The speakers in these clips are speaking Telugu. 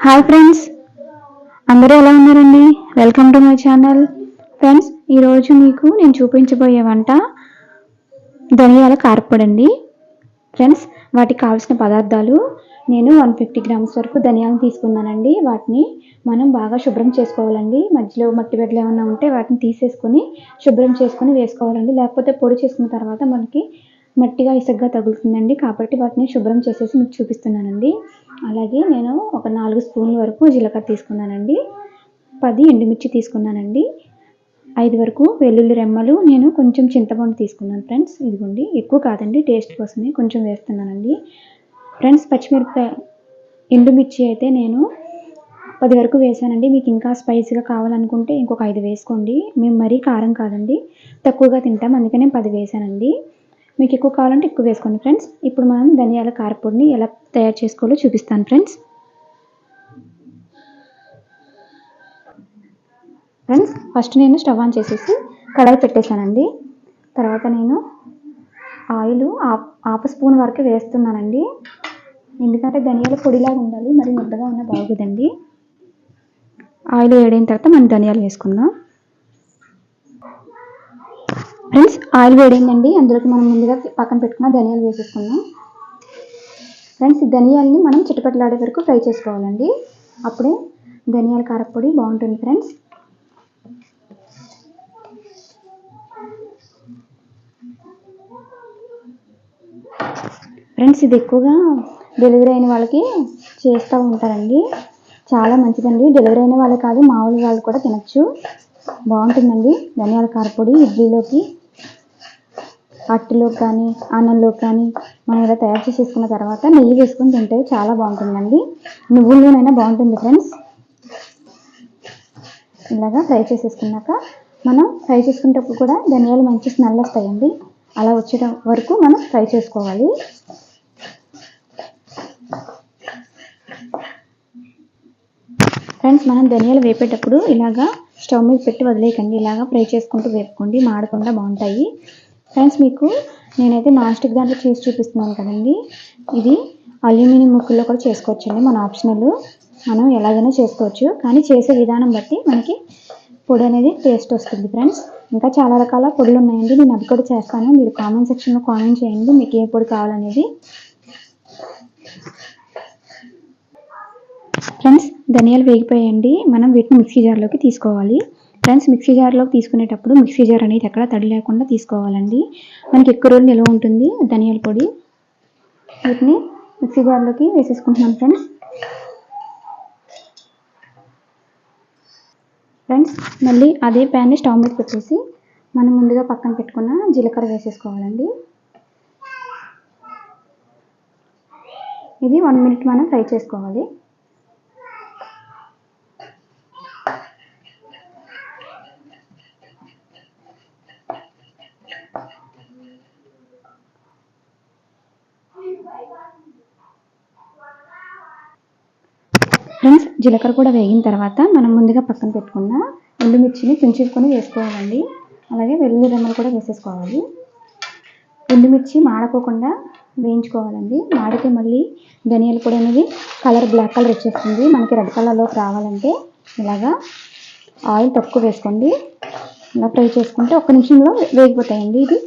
హాయ్ ఫ్రెండ్స్, అందరూ ఎలా ఉన్నారండి? Welcome to my channel. Friends, ఈరోజు మీకు నేను చూపించబోయే వంట ధనియాల కారప్పొడి అండి. ఫ్రెండ్స్, వాటికి కావాల్సిన పదార్థాలు నేను 150 గ్రామ్స్ వరకు ధనియాలను తీసుకున్నానండి. వాటిని మనం బాగా శుభ్రం చేసుకోవాలండి. మధ్యలో మట్టి బిడ్డలు ఏమైనా ఉంటే వాటిని తీసేసుకొని శుభ్రం చేసుకొని వేసుకోవాలండి. లేకపోతే పొడి చేసుకున్న తర్వాత మనకి మట్టిగా ఇసుగ్గా తగులుతుందండి. కాబట్టి వాటిని శుభ్రం చేసేసి మీకు చూపిస్తున్నానండి. అలాగే నేను ఒక 4 స్పూన్ల వరకు జీలకర్ర తీసుకున్నానండి. 10 ఎండుమిర్చి తీసుకున్నానండి. 5 వరకు వెల్లుల్లి రెమ్మలు, నేను కొంచెం చింతపండు తీసుకున్నాను ఫ్రెండ్స్. ఇదిగోండి, ఎక్కువ కాదండి, టేస్ట్ కోసమే కొంచెం వేస్తున్నానండి. ఫ్రెండ్స్, పచ్చిమిరపకాయ ఎండుమిర్చి అయితే నేను 10 వరకు వేసానండి. మీకు ఇంకా స్పైసీగా కావాలనుకుంటే ఇంకొక 5 వేసుకోండి. మేము మరీ కారం కాదండి, తక్కువగా తింటాం, అందుకనే 10 వేసానండి. మీకు ఎక్కువ కావాలంటే ఎక్కువ వేసుకోండి ఫ్రెండ్స్. ఇప్పుడు మనం ధనియాల కారపొడిని ఎలా తయారు చేసుకోవాలో చూపిస్తాను ఫ్రెండ్స్. ఫస్ట్ నేను స్టవ్ ఆన్ చేసేసి కడాయి పెట్టేశానండి. తర్వాత నేను ఆయిల్ హాఫ్ స్పూన్ వరకు వేస్తున్నానండి. ఎందుకంటే ధనియాల పొడిలాగా ఉండాలి, మరి ముద్దగా ఉన్న బాగుందండి. ఆయిల్ వేడైన తర్వాత మనం ధనియాలు వేసుకుందాం. ఫ్రెండ్స్, ఆయిల్ వేడైందండి. అందులోకి మనం ముందుగా పక్కన పెట్టుకున్న ధనియాలు వేసేసుకుందాం. ఫ్రెండ్స్, ఈ ధనియాలని మనం చిటపటలాడే వరకు ఫ్రై చేసుకోవాలండి. అప్పుడే ధనియాల కారపొడి బాగుంటుంది ఫ్రెండ్స్. ఫ్రెండ్స్, ఇది ఎక్కువగా డెలివరీ అయిన వాళ్ళకి చేస్తూ ఉంటారండి. చాలా మంచిదండి. డెలివరీ అయిన వాళ్ళు కాదు, మామూలు వాళ్ళు కూడా తినచ్చు. బాగుంటుందండి ధనియాల కారపొడి. ఇడ్లీలోకి, అట్టులోకి కానీ అన్నంలోకి కానీ మనం ఇలా తయారు చేసేసుకున్న తర్వాత నెయ్యి వేసుకొని తింటే చాలా బాగుంటుందండి. నువ్వుల నూనె బాగుంటుంది ఫ్రెండ్స్. ఇలాగా ఫ్రై చేసేసుకున్నాక మనం ఫ్రై చేసుకునేటప్పుడు కూడా ధనియాలు మంచి స్మెల్ వస్తాయండి. అలా వచ్చే వరకు మనం ఫ్రై చేసుకోవాలి. ఫ్రెండ్స్, మనం ధనియాలు వేపేటప్పుడు ఇలాగా స్టవ్ మీద పెట్టి వదిలేయకండి. ఇలాగా ఫ్రై చేసుకుంటూ వేపుకోండి, మాడకుండా బాగుంటాయి. ఫ్రెండ్స్, మీకు నేనైతే నాన్ స్టిక్ దాంట్లో చేసి చూపిస్తున్నాను కదండి. ఇది అల్యూమినియం ముక్కుల్లో కూడా చేసుకోవచ్చండి, మన ఆప్షనల్. మనం ఎలాగైనా చేసుకోవచ్చు, కానీ చేసే విధానం బట్టి మనకి పొడి అనేది టేస్ట్ వస్తుంది ఫ్రెండ్స్. ఇంకా చాలా రకాల పొడులు ఉన్నాయండి, నేను అవి కూడా చేస్తాను. మీరు కామెంట్ సెక్షన్లో కామెంట్ చేయండి మీకు ఏ పొడి కావాలనేది. ఫ్రెండ్స్, ధనియాలు వేగిపోయాయండి. మనం వీటిని మిక్సీ జార్లోకి తీసుకోవాలి. ఫ్రెండ్స్, మిక్సీ జార్లోకి తీసుకునేటప్పుడు మిక్సీ జార్ అనేది ఎక్కడ తడి లేకుండా తీసుకోవాలండి. మనకి ఎక్కువ రోజులు నిల్వ ఉంటుంది ధనియాల పొడి. వీటిని మిక్సీ జార్లోకి వేసేసుకుంటున్నాం ఫ్రెండ్స్. మళ్ళీ అదే ప్యాన్ని స్టవ్ మీద పెట్టేసి మనం ముందుగా పక్కన పెట్టుకున్న జీలకర్ర వేసేసుకోవాలండి. ఇది 1 మినిట్ మనం ఫ్రై చేసుకోవాలి. ఫ్రెండ్స్, జీలకర్ర కూడా వేగిన తర్వాత మనం ముందుగా పక్కన పెట్టుకున్న ఎండుమిర్చిని తుంచుకొని వేసుకోవాలండి. అలాగే వెల్లుల్లి రెమ్మలు కూడా వేసేసుకోవాలి. ఎండుమిర్చి మాడకోకుండా వేయించుకోవాలండి. మాడితే మళ్ళీ ధనియాల పొడి అనేది బ్లాక్ కలర్ వచ్చేస్తుంది. మనకి రెడ్ కలర్లోకి రావాలంటే ఇలాగా ఆయిల్ తక్కువ వేసుకోండి. ఇలా ఫ్రై చేసుకుంటే 1 నిమిషంలో వేగిపోతాయండి. ఇది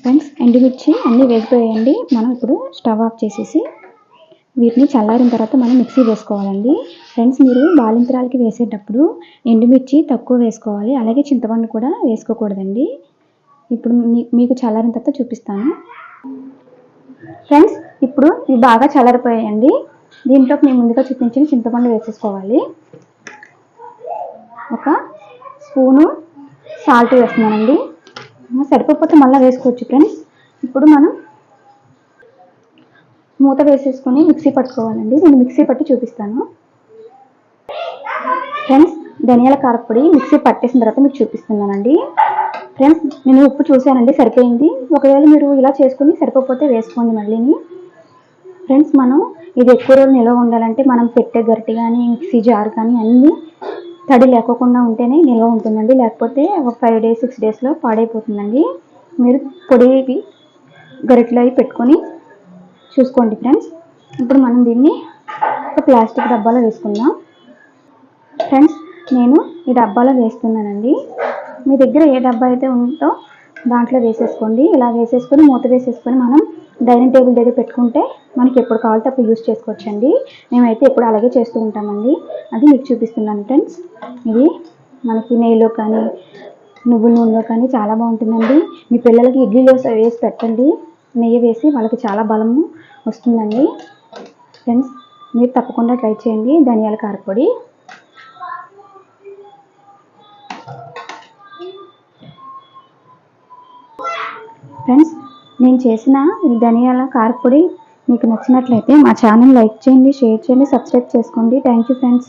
ఫ్రెండ్స్, ఎండుమిర్చి అన్నీ వేగిపోయాయండి. మనం ఇప్పుడు స్టవ్ ఆఫ్ చేసేసి వీటిని చల్లారిన తర్వాత మనం మిక్సీ వేసుకోవాలండి. ఫ్రెండ్స్, మీరు బాలింతరాలకి వేసేటప్పుడు ఎండుమిర్చి తక్కువ వేసుకోవాలి. అలాగే చింతపండు కూడా వేసుకోకూడదండి. ఇప్పుడు మీకు చల్లారిన తర్వాత చూపిస్తాను. ఫ్రెండ్స్, ఇప్పుడు ఇవి బాగా చల్లారిపోయాయండి. దీంట్లోకి నేను ముందుగా చూపించిన చింతపండు వేసేసుకోవాలి. 1 స్పూను సాల్ట్ వేస్తున్నానండి. సరిపోతే మళ్ళీ వేసుకోవచ్చు ఫ్రెండ్స్. ఇప్పుడు మనం మూత వేసేసుకొని మిక్సీ పట్టుకోవాలండి. నేను మిక్సీ పట్టి చూపిస్తాను. ఫ్రెండ్స్, ధనియాల కారపొడి మిక్సీ పట్టేసిన తర్వాత మీకు చూపిస్తున్నానండి. ఫ్రెండ్స్, నేను ఉప్పు చూసానండి, సరిపోయింది. ఒకవేళ మీరు ఇలా చేసుకుని సరిపోతే వేసుకోండి మళ్ళీని. ఫ్రెండ్స్, మనం ఇది ఎక్కువ రోజులు నిల్వ ఉండాలంటే మనం పెట్టే గరిటె కానీ మిక్సీ జార్ కానీ అన్నీ తడి లేకోకుండా ఉంటేనే నిల్వ ఉంటుందండి. లేకపోతే ఒక 5 days 6 daysలో పాడైపోతుందండి. మీరు పొడి గరిటెలో పెట్టుకొని చూసుకోండి ఫ్రెండ్స్. ఇప్పుడు మనం దీన్ని ఒక ప్లాస్టిక్ డబ్బాలో వేసుకుందాం. ఫ్రెండ్స్, నేను ఈ డబ్బాలో వేస్తున్నానండి. మీ దగ్గర ఏ డబ్బా అయితే ఉందో దాంట్లో వేసేసుకోండి. ఇలా వేసేసుకొని మూత వేసేసుకొని మనం డైనింగ్ టేబుల్ దగ్గర పెట్టుకుంటే మనకి ఎప్పుడు కావాలితే అప్పుడు యూజ్ చేసుకోవచ్చండి. మేమైతే ఎప్పుడు అలాగే చేస్తూ ఉంటామండి. అది మీకు చూపిస్తున్నాను ఫ్రెండ్స్. ఇది మనకి నెయ్యిలో కానీ నువ్వుల నూనెలో కానీ చాలా బాగుంటుందండి. మీ పిల్లలకి ఇడ్లీలో వేసి పెట్టండి. నెయ్యి వేసి వాళ్ళకి చాలా బలము వస్తుందండి. ఫ్రెండ్స్, మీరు తప్పకుండా ట్రై చేయండి ధనియాల కారపొడి. ఫ్రెండ్స్, నేను చేసిన ఈ ధనియాల కారపొడి మీకు నచ్చినట్లయితే మా ఛానల్ లైక్ చేయండి, షేర్ చేయండి, సబ్స్క్రైబ్ చేసుకోండి. Thank you friends.